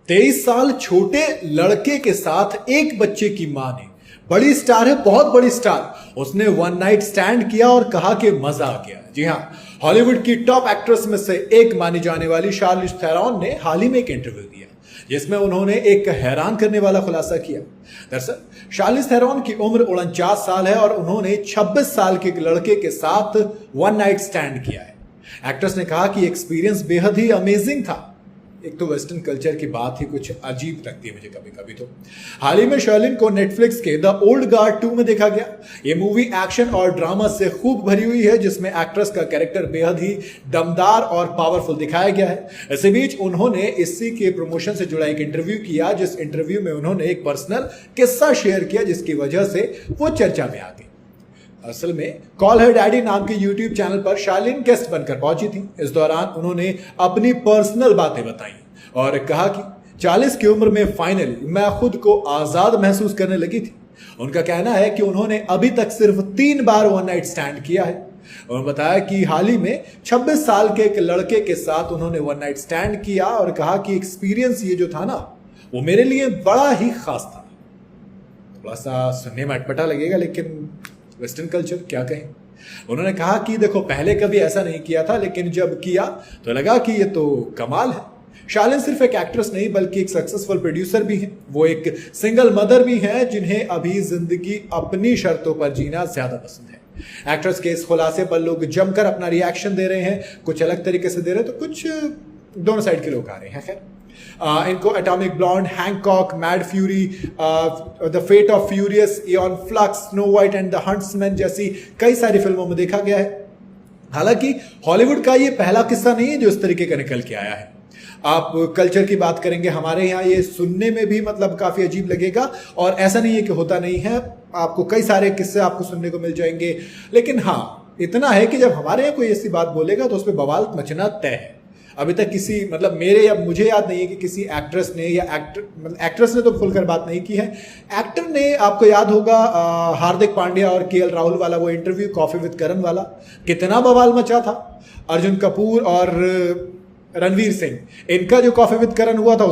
23 साल छोटे लड़के के साथ एक बच्चे की मां ने, बड़ी स्टार है, बहुत बड़ी स्टार, उसने वन नाइट स्टैंड किया और कहा कि मजा आ गया। जी हां, हॉलीवुड की टॉप एक्ट्रेस में से एक मानी जाने वाली शार्लिज थेरॉन ने हाल ही में एक इंटरव्यू दिया जिसमें उन्होंने एक हैरान करने वाला खुलासा किया। दरअसल शार्लिज थेरॉन की उम्र 49 साल है और उन्होंने 26 साल के एक लड़के के साथ वन नाइट स्टैंड किया है। एक्ट्रेस ने कहा कि एक्सपीरियंस बेहद ही अमेजिंग था। एक तो वेस्टर्न कल्चर की बात ही कुछ अजीब लगती है मुझे कभी कभी। तो हाल ही में शर्लिन को नेटफ्लिक्स के द ओल्ड गार्ड 2 में देखा गया। ये मूवी एक्शन और ड्रामा से खूब भरी हुई है जिसमें एक्ट्रेस का कैरेक्टर बेहद ही दमदार और पावरफुल दिखाया गया है। इसी बीच उन्होंने इसी के प्रमोशन से जुड़ा एक इंटरव्यू किया, जिस इंटरव्यू में उन्होंने एक पर्सनल किस्सा शेयर किया जिसकी वजह से वो चर्चा में आ गई। असल में कॉल हर डैडी नाम के यूट्यूब चैनल पर शार्लिन गेस्ट बनकर पहुंची थी। इस दौरान उन्होंने अपनी पर्सनल बातें बताई और कहा कि 40 की उम्र में फाइनली मैं खुद को आजाद महसूस करने लगी थी। उनका कहना है कि उन्होंने अभी तक सिर्फ 3 बार वन नाइट स्टैंड किया है। उन्होंने बताया कि हाल ही में 26 साल के एक लड़के के साथ उन्होंने वन नाइट स्टैंड किया और कहा कि एक्सपीरियंस ये जो था ना, वो मेरे लिए बड़ा ही खास था। थोड़ा सा सुनने में अटपटा लगेगा लेकिन वेस्टर्न कल्चर क्या कहें। उन्होंने कहा कि देखो, पहले कभी ऐसा नहीं किया था लेकिन जब किया तो लगा कि ये तो कमाल है। शार्लिन सिर्फ एक एक्ट्रेस नहीं बल्कि एक सक्सेसफुल प्रोड्यूसर भी हैं। वो एक सिंगल मदर भी हैं जिन्हें अभी जिंदगी अपनी शर्तों पर जीना ज्यादा पसंद है। एक्ट्रेस के इस खुलासे पर लोग जमकर अपना रिएक्शन दे रहे हैं, कुछ अलग तरीके से दे रहे हैं तो कुछ दोनों साइड के लोग आ रहे हैं। खैर, इनको Atomic Blonde, Hancock, Mad Fury, The Fate of Furious, Aeon Flux, Snow White and the Huntsman जैसी कई सारी फिल्मों में देखा गया है। हालांकि हॉलीवुड का ये पहला किस्सा नहीं है जो इस तरीके का निकल के आया है। आप कल्चर की बात करेंगे, हमारे यहाँ ये सुनने में भी मतलब काफी अजीब लगेगा और ऐसा नहीं है कि होता नहीं है। आपको कई सारे किस्से आपको सुनने को मिल जाएंगे, लेकिन हाँ इतना है कि जब हमारे यहाँ कोई ऐसी बात बोलेगा तो उस पर बवाल मचना तय है। अभी तक किसी मेरे या मुझे याद नहीं है कि किसी एक्ट्रेस ने या एक्ट्रेस ने तो खुलकर बात नहीं की है। एक्टर ने, आपको याद होगा हार्दिक पांड्या और केएल राहुल वाला वो इंटरव्यू कॉफी विद करण वाला, कितना बवाल मचा था। अर्जुन कपूर और रणवीर सिंह, इनका जो कॉफी विद करण हुआ था